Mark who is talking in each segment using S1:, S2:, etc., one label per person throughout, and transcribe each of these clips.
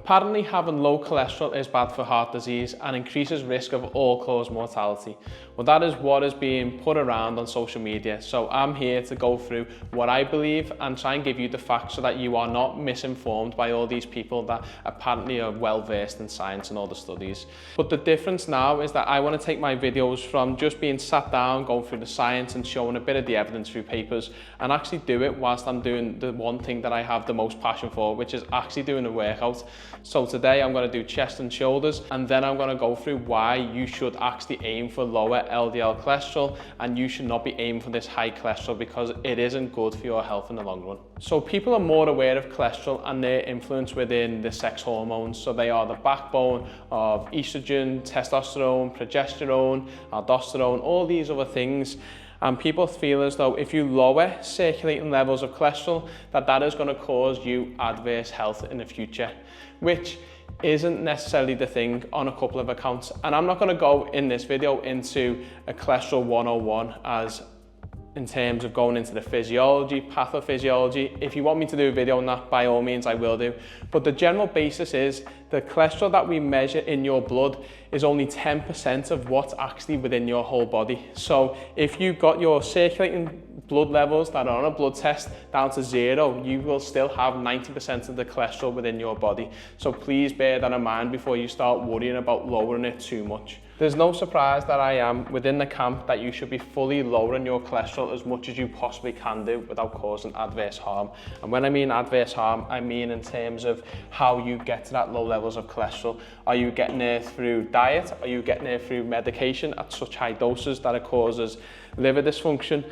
S1: Apparently, having low cholesterol is bad for heart disease and increases risk of all-cause mortality. Well, that is what is being put around on social media. So I'm here to go through what I believe and try and give you the facts so that you are not misinformed by all these people that apparently are well-versed in science and all the studies. But the difference now is that I want to take my videos from just being sat down, going through the science and showing a bit of the evidence through papers, and actually do it whilst I'm doing the one thing that I have the most passion for, which is actually doing a workout. So today I'm going to do chest and shoulders, and then I'm going to go through why you should actually aim for lower LDL cholesterol and you should not be aiming for this high cholesterol because it isn't good for your health in the long run. So people are more aware of cholesterol and their influence within the sex hormones. So they are the backbone of estrogen, testosterone, progesterone, aldosterone, all these other things. And people feel as though if you lower circulating levels of cholesterol, that is going to cause you adverse health in the future, which isn't necessarily the thing on a couple of accounts. And I'm not going to go in this video into a cholesterol 101 as in terms of going into the physiology, pathophysiology. If you want me to do a video on that, by all means I will do. But the general basis is the cholesterol that we measure in your blood is only 10% of what's actually within your whole body. So if you got your circulating blood levels that are on a blood test down to 0, you will still have 90% of the cholesterol within your body. So please bear that in mind before you start worrying about lowering it too much. There's no surprise that I am within the camp that you should be fully lowering your cholesterol as much as you possibly can do without causing adverse harm. And when I mean adverse harm, I mean in terms of how you get to that low levels of cholesterol. Are you getting there through diet? Are you getting there through medication at such high doses that it causes liver dysfunction?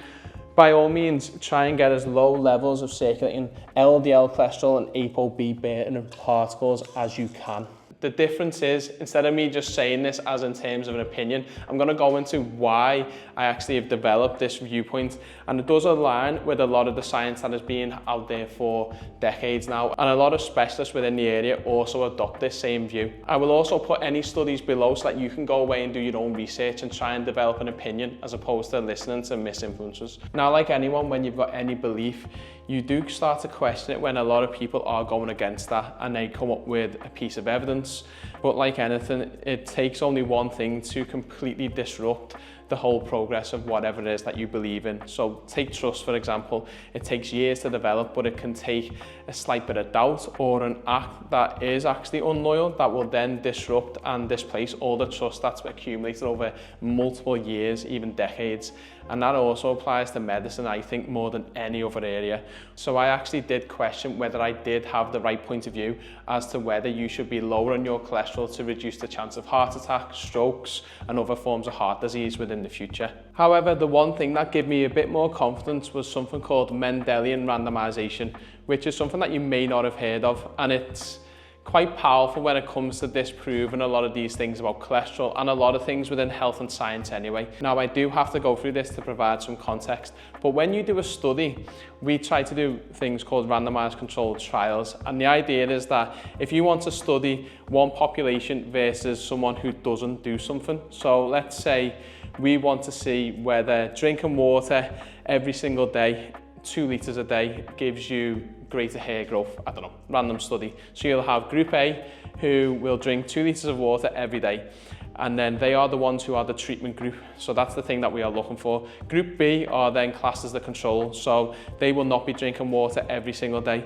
S1: By all means, try and get as low levels of circulating LDL cholesterol and ApoB beta particles as you can. The difference is, instead of me just saying this as in terms of an opinion, I'm going to go into why I actually have developed this viewpoint, and it does align with a lot of the science that has been out there for decades now, and a lot of specialists within the area also adopt this same view. I will also put any studies below so that you can go away and do your own research and try and develop an opinion as opposed to listening to misinfluencers. Now, like anyone, when you've got any belief, you do start to question it when a lot of people are going against that and they come up with a piece of evidence. But like anything, it takes only one thing to completely disrupt the whole progress of whatever it is that you believe in. So take trust, for example. It takes years to develop, but it can take a slight bit of doubt or an act that is actually unloyal that will then disrupt and displace all the trust that's accumulated over multiple years, even decades. And that also applies to medicine, I think, more than any other area. So I actually did question whether I did have the right point of view as to whether you should be lowering your cholesterol to reduce the chance of heart attacks, strokes, and other forms of heart disease within the future. However, the one thing that gave me a bit more confidence was something called Mendelian randomization, which is something that you may not have heard of, and it's quite powerful when it comes to disproving a lot of these things about cholesterol and a lot of things within health and science anyway. Now, I do have to go through this to provide some context, but when you do a study, we try to do things called randomized controlled trials, and the idea is that if you want to study one population versus someone who doesn't do something, so let's say we want to see whether drinking water every single day, 2 litres a day, gives you greater hair growth. I don't know, random study. So you'll have group A who will drink 2 litres of water every day, and then they are the ones who are the treatment group. So that's the thing that we are looking for. Group B are then classed as the control, so they will not be drinking water every single day.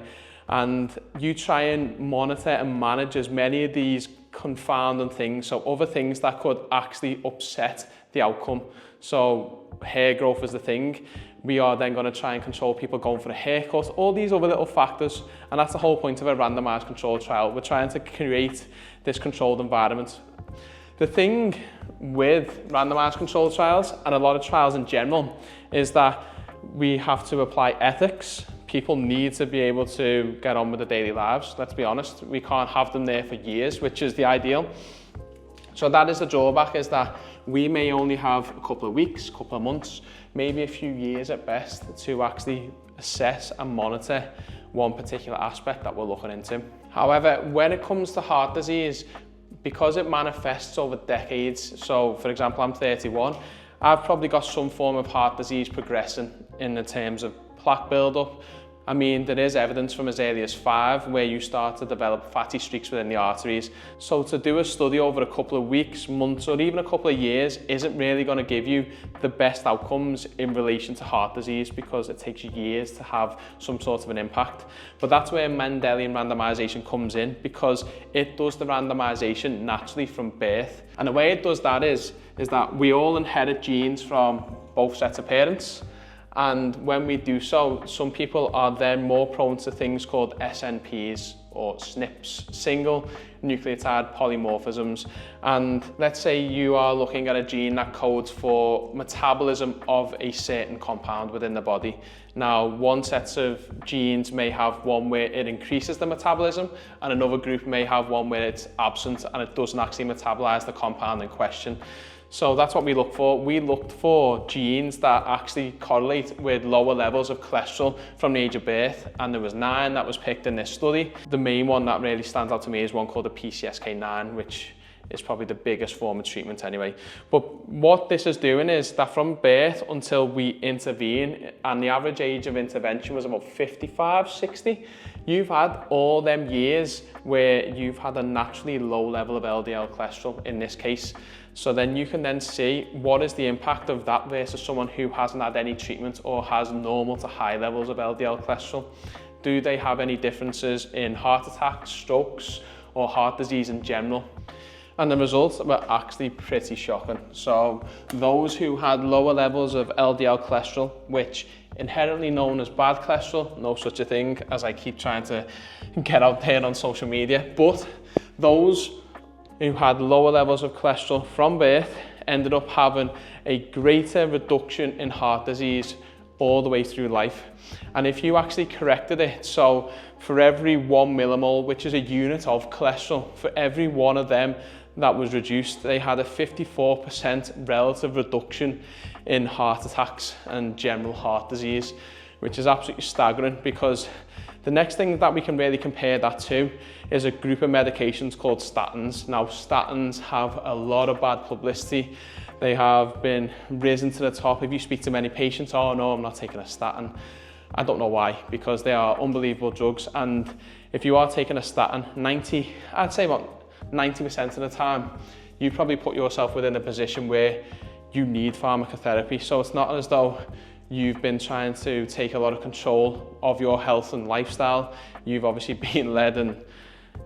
S1: And you try and monitor and manage as many of these confounding things, so other things that could actually upset the outcome. So hair growth is the thing. We are then going to try and control people going for a haircut, all these other little factors, and that's the whole point of a randomized controlled trial. We're trying to create this controlled environment. The thing with randomized controlled trials, and a lot of trials in general, is that we have to apply ethics. People need to be able to get on with their daily lives, let's be honest. We can't have them there for years, which is the ideal. So that is the drawback, is that we may only have a couple of weeks, a couple of months, maybe a few years at best to actually assess and monitor one particular aspect that we're looking into. However, when it comes to heart disease, because it manifests over decades, so for example, I'm 31, I've probably got some form of heart disease progressing in the terms of plaque buildup, I mean, there is evidence from as early as 5 where you start to develop fatty streaks within the arteries. So to do a study over a couple of weeks, months, or even a couple of years isn't really going to give you the best outcomes in relation to heart disease, because it takes you years to have some sort of an impact. But that's where Mendelian randomization comes in, because it does the randomization naturally from birth. And the way it does that is that we all inherit genes from both sets of parents. And when we do so, some people are then more prone to things called SNPs or SNPs, single nucleotide polymorphisms. And let's say you are looking at a gene that codes for metabolism of a certain compound within the body. Now, one set of genes may have one where it increases the metabolism, and another group may have one where it's absent and it doesn't actually metabolize the compound in question. So that's what we look for. We looked for genes that actually correlate with lower levels of cholesterol from the age of birth, and there was 9 that was picked in this study. The main one that really stands out to me is one called the PCSK9, which is probably the biggest form of treatment anyway. But what this is doing is that from birth until we intervene, and the average age of intervention was about 55, 60, you've had all them years where you've had a naturally low level of LDL cholesterol in this case. So then you can then see what is the impact of that versus someone who hasn't had any treatment or has normal to high levels of LDL cholesterol. Do they have any differences in heart attacks, strokes, or heart disease in general? And the results were actually pretty shocking. So those who had lower levels of LDL cholesterol, which inherently known as bad cholesterol, no such a thing as I keep trying to get out there on social media, but those who had lower levels of cholesterol from birth ended up having a greater reduction in heart disease all the way through life. And if you actually corrected it, so for every 1 millimole, which is a unit of cholesterol, for every one of them that was reduced, they had a 54% relative reduction in heart attacks and general heart disease, which is absolutely staggering, because the next thing that we can really compare that to is a group of medications called statins. Now, statins have a lot of bad publicity. They have been risen to the top. If you speak to many patients, oh no, I'm not taking a statin. I don't know why, because they are unbelievable drugs. And if you are taking a statin, I'd say about 90% of the time, you probably put yourself within a position where you need pharmacotherapy. So it's not as though you've been trying to take a lot of control of your health and lifestyle. You've obviously been led, and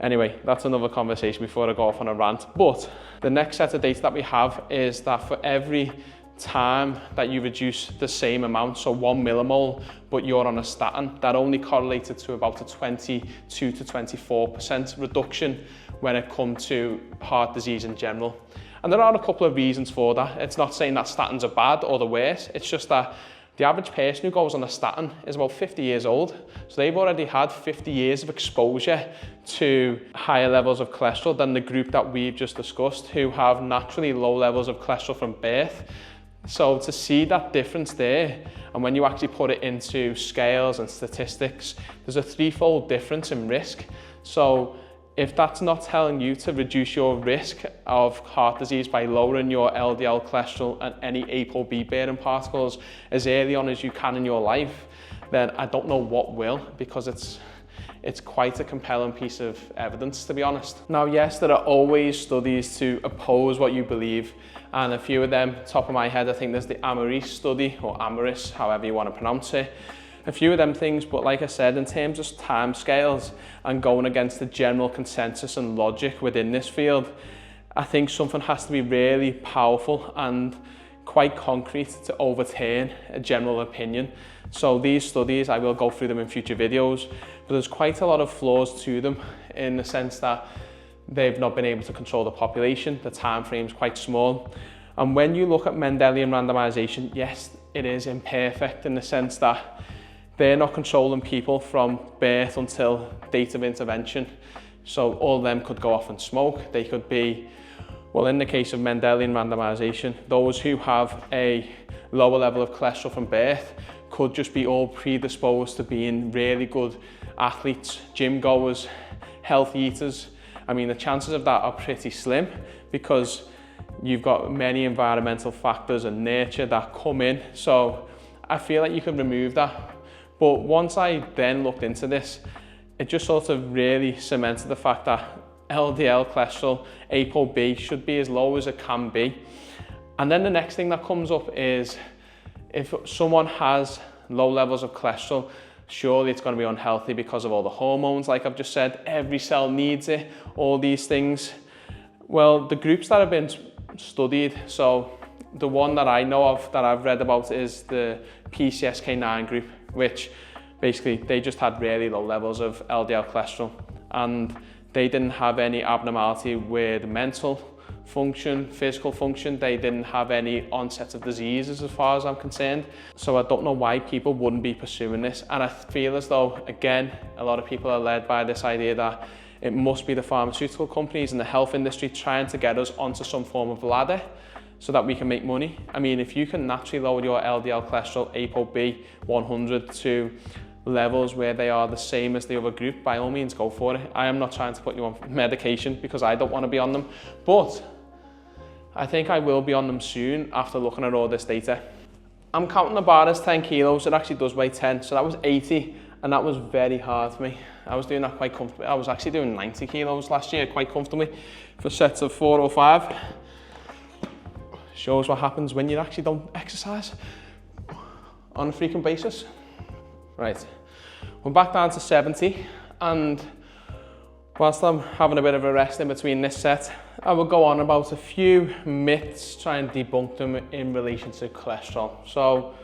S1: anyway, that's another conversation before I go off on a rant. But the next set of data that we have is that for every time that you reduce the same amount, so 1 millimole, but you're on a statin, that only correlated to about a 22 to 24% reduction when it comes to heart disease in general. And there are a couple of reasons for that. It's not saying that statins are bad or the worst, it's just that the average person who goes on a statin is about 50 years old. So they've already had 50 years of exposure to higher levels of cholesterol than the group that we've just discussed, who have naturally low levels of cholesterol from birth. So to see that difference there, and when you actually put it into scales and statistics, there's a 3-fold difference in risk. So if that's not telling you to reduce your risk of heart disease by lowering your LDL cholesterol and any ApoB bearing particles as early on as you can in your life, then I don't know what will, because it's quite a compelling piece of evidence, to be honest. Now, yes, there are always studies to oppose what you believe, and a few of them, top of my head, I think there's the Amaris study, or Amaris, however you want to pronounce it. A few of them things, but like I said, in terms of time scales and going against the general consensus and logic within this field, I think something has to be really powerful and quite concrete to overturn a general opinion. So these studies, I will go through them in future videos, but there's quite a lot of flaws to them in the sense that they've not been able to control the population, the time frame's quite small. And when you look at Mendelian randomization, yes, it is imperfect in the sense that they're not controlling people from birth until date of intervention. So all of them could go off and smoke. They could be, well, in the case of Mendelian randomization, those who have a lower level of cholesterol from birth could just be all predisposed to being really good athletes, gym goers, healthy eaters. I mean, the chances of that are pretty slim because you've got many environmental factors and nature that come in. So I feel like you can remove that. But once I then looked into this, it just sort of really cemented the fact that LDL cholesterol, ApoB, should be as low as it can be. And then the next thing that comes up is if someone has low levels of cholesterol, surely it's going to be unhealthy because of all the hormones, like I've just said, every cell needs it, all these things. Well, the groups that have been studied, so the one that I know of that I've read about is the PCSK9 group, which basically they just had really low levels of LDL cholesterol and they didn't have any abnormality with mental function, physical function. They didn't have any onsets of diseases as far as I'm concerned. So I don't know why people wouldn't be pursuing this. And I feel as though, again, a lot of people are led by this idea that it must be the pharmaceutical companies and the health industry trying to get us onto some form of ladder so that we can make money. I mean, if you can naturally lower your LDL cholesterol, ApoB 100 to levels where they are the same as the other group, by all means go for it. I am not trying to put you on medication because I don't want to be on them, but I think I will be on them soon after looking at all this data. I'm counting the bar as 10 kilos, it actually does weigh 10, so that was 80, and that was very hard for me. I was doing that quite comfortably. I was actually doing 90 kilos last year quite comfortably for sets of 4 or 5. Shows what happens when you actually don't exercise on a frequent basis. Right, we're back down to 70, and whilst I'm having a bit of a rest in between this set, I will go on about a few myths, try and debunk them in relation to cholesterol. So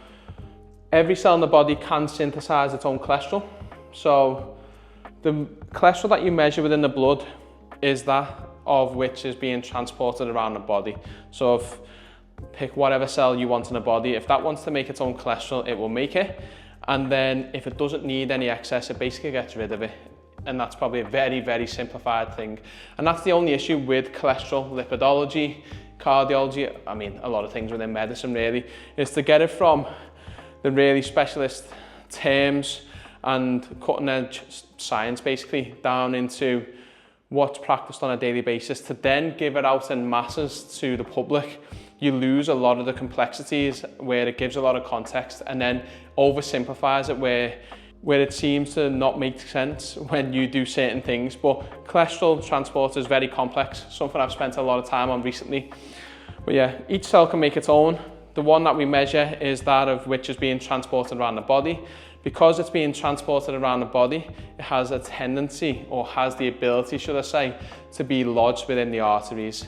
S1: every cell in the body can synthesize its own cholesterol. So the cholesterol that you measure within the blood is that of which is being transported around the body. So if pick whatever cell you want in the body, if that wants to make its own cholesterol, it will make it. And then if it doesn't need any excess, it basically gets rid of it. And that's probably a very, very simplified thing. And that's the only issue with cholesterol, lipidology, cardiology, I mean, a lot of things within medicine really, is to get it from the really specialist terms and cutting edge science basically down into what's practiced on a daily basis to then give it out in masses to the public. You lose a lot of the complexities where it gives a lot of context and then oversimplifies it where it seems to not make sense when you do certain things. But cholesterol transport is very complex, something I've spent a lot of time on recently. But yeah, each cell can make its own. The one that we measure is that of which is being transported around the body. Because it's being transported around the body, it has a tendency, or has the ability, should I say, to be lodged within the arteries.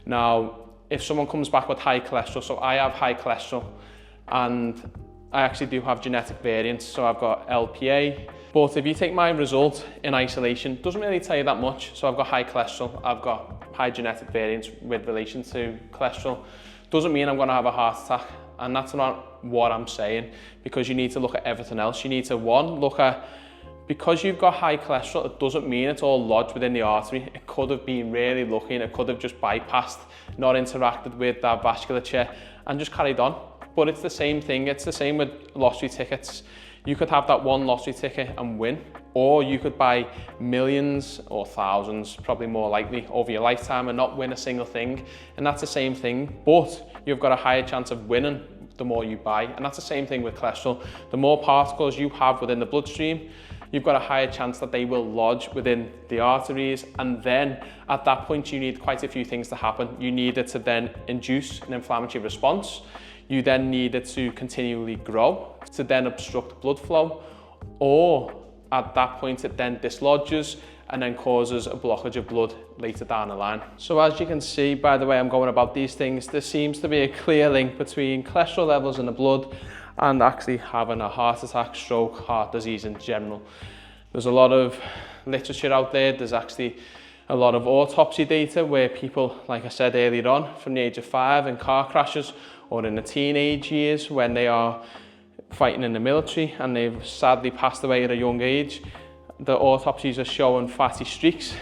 S1: Now, if someone comes back with high cholesterol, so I have high cholesterol, and I actually do have genetic variants, so I've got LPA. But if you take my result in isolation, it doesn't really tell you that much. So I've got high cholesterol, I've got high genetic variants with relation to cholesterol. Doesn't mean I'm gonna have a heart attack. And that's not what I'm saying, because you need to look at everything else. You need to, one, look at, because you've got high cholesterol, it doesn't mean it's all lodged within the artery. It could have been really lucky and it could have just bypassed, not interacted with that vasculature and just carried on. But it's the same thing. It's the same with lottery tickets. You could have that one lottery ticket and win, or you could buy millions or thousands, probably more likely, over your lifetime and not win a single thing. And that's the same thing, but you've got a higher chance of winning the more you buy. And that's the same thing with cholesterol. The more particles you have within the bloodstream, you've got a higher chance that they will lodge within the arteries. And then at that point, you need quite a few things to happen. You need it to then induce an inflammatory response. You then need it to continually grow, to then obstruct blood flow, or at that point it then dislodges and then causes a blockage of blood later down the line. So as you can see by the way I'm going about these things, there seems to be a clear link between cholesterol levels in the blood and actually having a heart attack, stroke, heart disease in general. There's a lot of literature out there. There's actually a lot of autopsy data where people, like I said earlier on, from the age of 5 in car crashes or in the teenage years when they are fighting in the military and they've sadly passed away at a young age, the autopsies are showing fatty streaks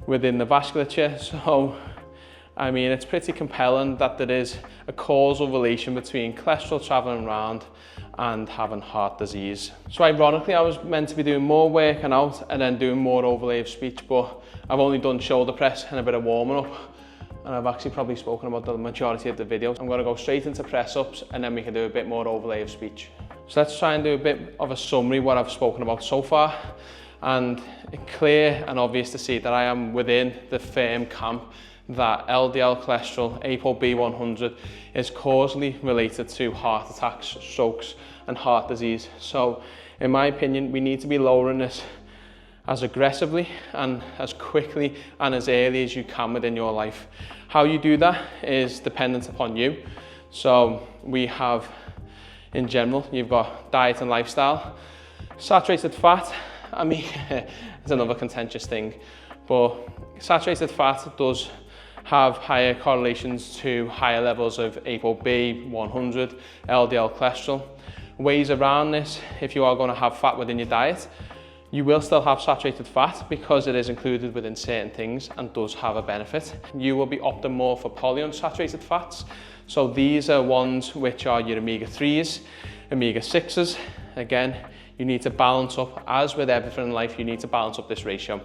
S1: within the vasculature. So, I mean, it's pretty compelling that there is a causal relation between cholesterol traveling around and having heart disease. So ironically, I was meant to be doing more working out and then doing more overlay of speech, but I've only done shoulder press and a bit of warming up. and I've actually probably spoken about the majority of the videos. I'm going to go straight into press-ups, and then we can do a bit more overlay of speech. So let's try and do a bit of a summary what I've spoken about so far, and it's clear and obvious to see that I am within the firm camp that LDL cholesterol, ApoB100, is causally related to heart attacks, strokes, and heart disease. So in my opinion, we need to be lowering this as aggressively and as quickly and as early as you can within your life. How you do that is dependent upon you. So we have, in general, you've got diet and lifestyle. Saturated fat, I mean, it's another contentious thing, but saturated fat does have higher correlations to higher levels of ApoB100, LDL cholesterol. Ways around this, if you are going to have fat within your diet, you will still have saturated fat because it is included within certain things and does have a benefit. You will be opting more for polyunsaturated fats. So these are ones which are your omega-3s, omega-6s. Again, you need to balance up, as with everything in life, you need to balance up this ratio.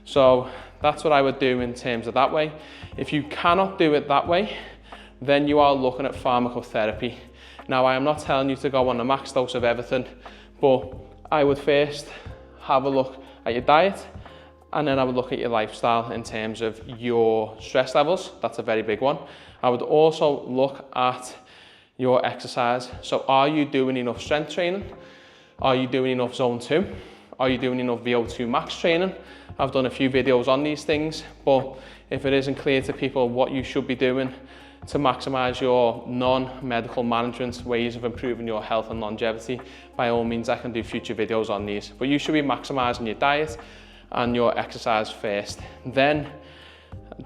S1: So that's what I would do in terms of that way. If you cannot do it that way, then you are looking at pharmacotherapy. Now, I am not telling you to go on a max dose of everything, but I would first have a look at your diet, and then I would look at your lifestyle in terms of your stress levels. That's a very big one. I would also look at your exercise. So are you doing enough strength training? Are you doing enough zone 2? Are you doing enough VO2 max training? I've done a few videos on these things, but if it isn't clear to people what you should be doing to maximize your non-medical management ways of improving your health and longevity, by all means, I can do future videos on these. But you should be maximizing your diet and your exercise first. Then,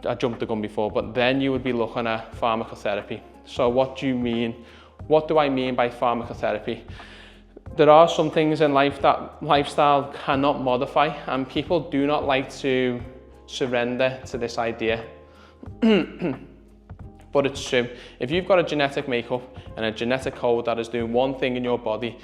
S1: I jumped the gun before, but then you would be looking at pharmacotherapy. So what do you mean? What do I mean by pharmacotherapy? There are some things in life that lifestyle cannot modify, and people do not like to surrender to this idea. But it's true. If you've got a genetic makeup and a genetic code that is doing one thing in your body,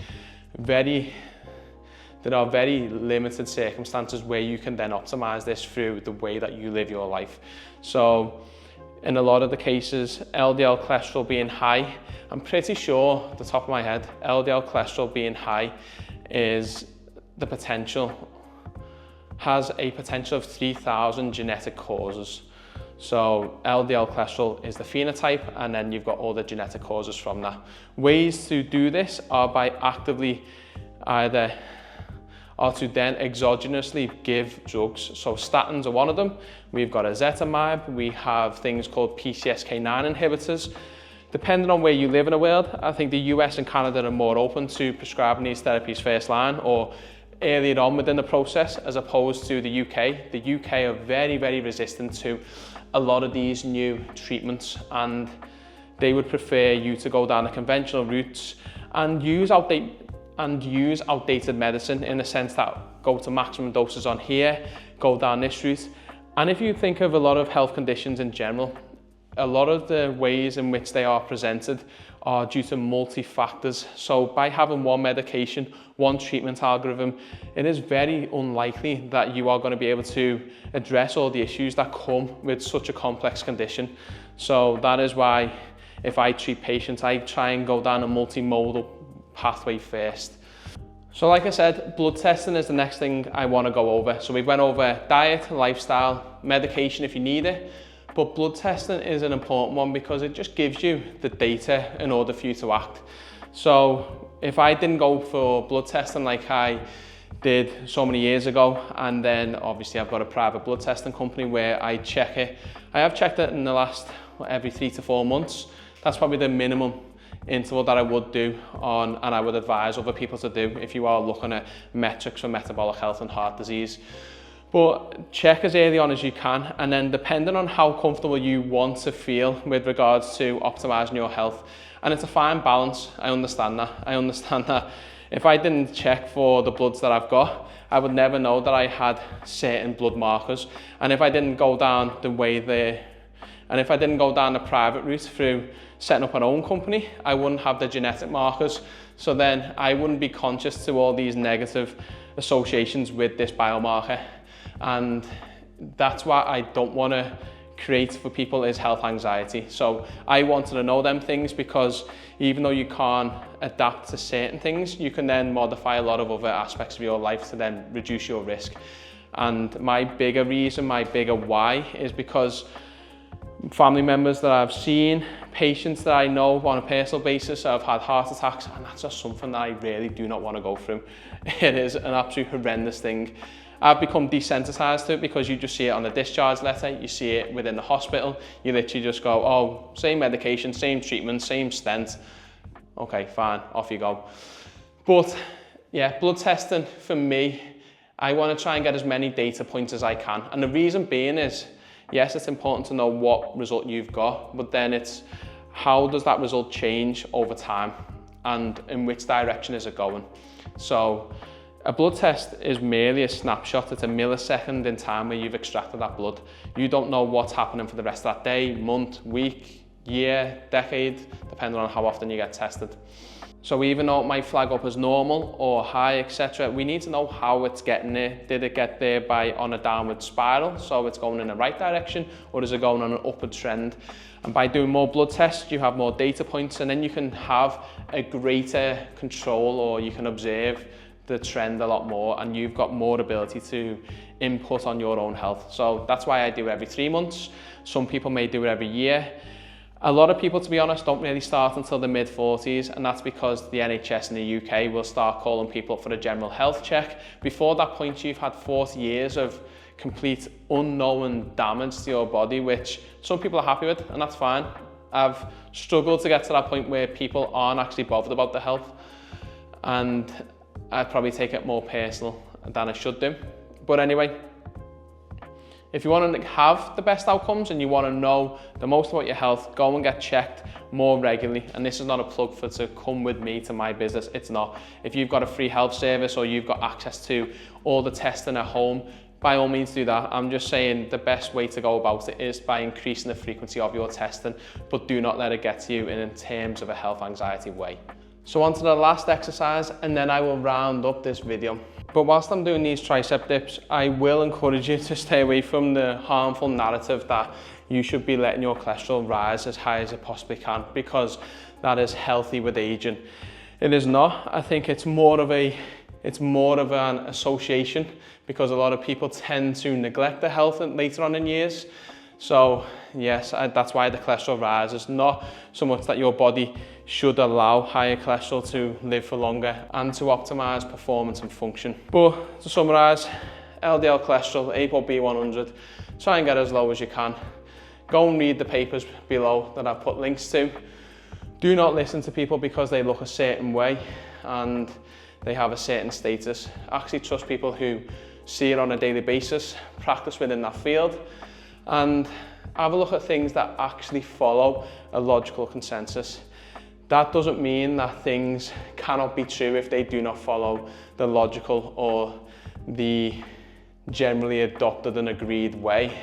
S1: there are very limited circumstances where you can then optimize this through the way that you live your life. So in a lot of the cases, LDL cholesterol being high, I'm pretty sure, off the top of my head, LDL cholesterol being high has a potential of 3,000 genetic causes. So LDL cholesterol is the phenotype, and then you've got all the genetic causes from that. Ways to do this are by actively to then exogenously give drugs. So statins are one of them. We've got ezetimibe. We have things called PCSK9 inhibitors. Depending on where you live in the world, I think the US and Canada are more open to prescribing these therapies first line or earlier on within the process, as opposed to the UK. The UK are very, very resistant to a lot of these new treatments, and they would prefer you to go down the conventional routes and use outdated medicine, in the sense that go to maximum doses on here, go down this route. And if you think of a lot of health conditions in general, a lot of the ways in which they are presented are due to multi-factors. So by having one medication, one treatment algorithm, it is very unlikely that you are going to be able to address all the issues that come with such a complex condition. So that is why if I treat patients, I try and go down a multimodal pathway first. So like I said, blood testing is the next thing I want to go over. So we went over diet, lifestyle, medication if you need it. But blood testing is an important one because it just gives you the data in order for you to act. So if I didn't go for blood testing like I did so many years ago, and then obviously I've got a private blood testing company where I check it. I have checked it in the last, every 3 to 4 months. That's probably the minimum interval that I would do on, and I would advise other people to do if you are looking at metrics for metabolic health and heart disease. But check as early on as you can, and then depending on how comfortable you want to feel with regards to optimizing your health. And it's a fine balance, I understand that. If I didn't check for the bloods that I've got, I would never know that I had certain blood markers. And if I didn't go down the private route through setting up an own company, I wouldn't have the genetic markers. So then I wouldn't be conscious to all these negative associations with this biomarker. And that's why I don't want to creates for people is health anxiety. So I wanted to know them things because even though you can't adapt to certain things, you can then modify a lot of other aspects of your life to then reduce your risk. And my bigger reason, my bigger why is because family members that I've seen, patients that I know on a personal basis have had heart attacks, and that's just something that I really do not want to go through. It is an absolute horrendous thing. I've become desensitized to it because you just see it on the discharge letter, you see it within the hospital, you literally just go, oh, same medication, same treatment, same stent. Okay, fine, off you go. But yeah, blood testing for me, I want to try and get as many data points as I can. And the reason being is, yes, it's important to know what result you've got, but then it's how does that result change over time and in which direction is it going? So a blood test is merely a snapshot. It's a millisecond in time where you've extracted that blood. You don't know what's happening for the rest of that day, month, week, year, decade, depending on how often you get tested. So even though it might flag up as normal or high, etc., we need to know how it's getting there. Did it get there on a downward spiral, so it's going in the right direction, or is it going on an upward trend? And by doing more blood tests, you have more data points, and then you can have a greater control, or you can observe the trend a lot more, and you've got more ability to input on your own health. So that's why I do it every 3 months. Some people may do it every year. A lot of people, to be honest, don't really start until the mid-40s, and that's because the NHS in the UK will start calling people for a general health check. Before that point, you've had 40 years of complete unknown damage to your body, which some people are happy with, and that's fine. I've struggled to get to that point where people aren't actually bothered about their health, and I probably take it more personal than I should do. But anyway, if you want to have the best outcomes and you want to know the most about your health, go and get checked more regularly. And this is not a plug to come with me to my business. It's not. If you've got a free health service or you've got access to all the testing at home, by all means do that. I'm just saying the best way to go about it is by increasing the frequency of your testing, but do not let it get to you in terms of a health anxiety way. So on to the last exercise, and then I will round up this video. But whilst I'm doing these tricep dips, I will encourage you to stay away from the harmful narrative that you should be letting your cholesterol rise as high as it possibly can, because that is healthy with aging. It is not. I think it's more of an association, because a lot of people tend to neglect their health later on in years. So yes, that's why the cholesterol rises. Not so much that your body should allow higher cholesterol to live for longer and to optimize performance and function. But to summarize, LDL cholesterol, ApoB100, try and get as low as you can. Go and read the papers below that I've put links to. Do not listen to people because they look a certain way and they have a certain status. Actually trust people who see it on a daily basis, practice within that field, and have a look at things that actually follow a logical consensus. That doesn't mean that things cannot be true if they do not follow the logical or the generally adopted and agreed way.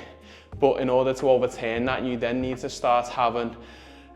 S1: But in order to overturn that, you then need to start having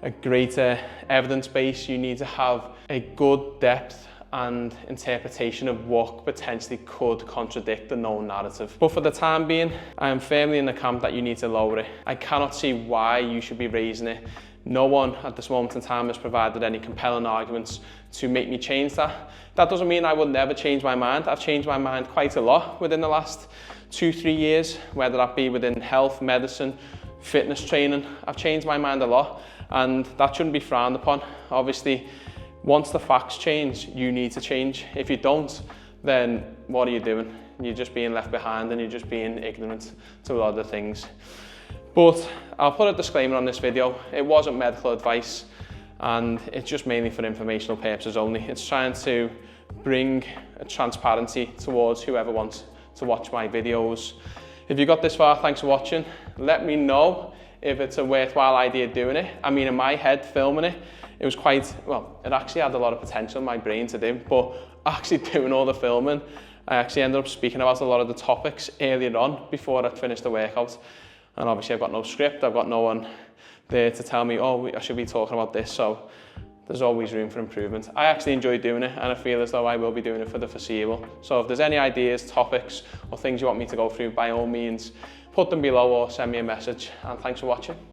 S1: a greater evidence base. You need to have a good depth and interpretation of what potentially could contradict the known narrative. But for the time being, I am firmly in the camp that you need to lower it. I cannot see why you should be raising it. No one at this moment in time has provided any compelling arguments to make me change that. That doesn't mean I will never change my mind. I've changed my mind quite a lot within the last 2-3 years, whether that be within health, medicine, fitness training. I've changed my mind a lot, and that shouldn't be frowned upon. Obviously, once the facts change, you need to change. If you don't, then what are you doing? You're just being left behind and you're just being ignorant to a lot of things. But I'll put a disclaimer on this video. It wasn't medical advice, and it's just mainly for informational purposes only. It's trying to bring a transparency towards whoever wants to watch my videos. If you got this far, thanks for watching. Let me know if it's a worthwhile idea doing it. I mean, in my head, filming it, it was quite, well, it actually had a lot of potential in my brain to do, but actually doing all the filming, I actually ended up speaking about a lot of the topics earlier on before I'd finished the workout. And obviously I've got no script, I've got no one there to tell me, oh, I should be talking about this, so there's always room for improvement. I actually enjoy doing it, and I feel as though I will be doing it for the foreseeable. So if there's any ideas, topics, or things you want me to go through, by all means, put them below or send me a message, and thanks for watching.